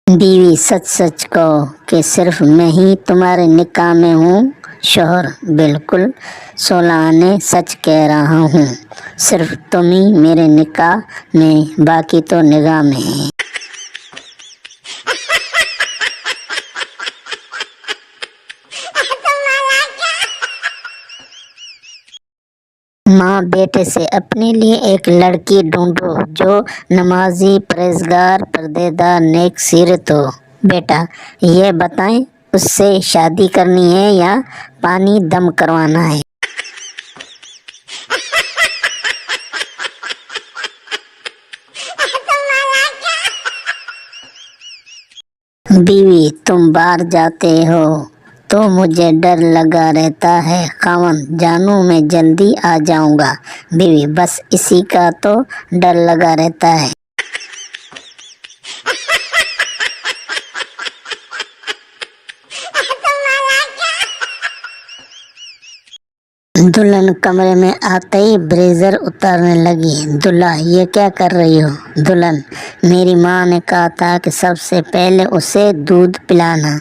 بیوی سچ سچ کہو کہ صرف میں ہی تمہارے نکاح میں ہوں؟ شوہر بالکل 16 آنے سچ کہہ رہا ہوں، صرف تم ہی میرے نکاح میں، باقی تو نگاہ میں ہیں۔ ماں بیٹے سے اپنے لیے ایک لڑکی ڈھونڈو جو نمازی، پرہیزگار، پردےدار، نیک سیرت ہو۔ بیٹا یہ بتائیں اس سے شادی کرنی ہے یا پانی دم کروانا ہے؟ بیوی تم باہر جاتے ہو تو مجھے ڈر لگا رہتا ہے، خاوند جانو میں جلدی آ جاؤں گا، بیوی بس اسی کا تو ڈر لگا رہتا ہے۔ دلہن کمرے میں آتے ہی بریزر اتارنے لگی۔ دلہا یہ کیا کر رہی ہو؟ دلہن میری ماں نے کہا تھا کہ سب سے پہلے اسے دودھ پلانا۔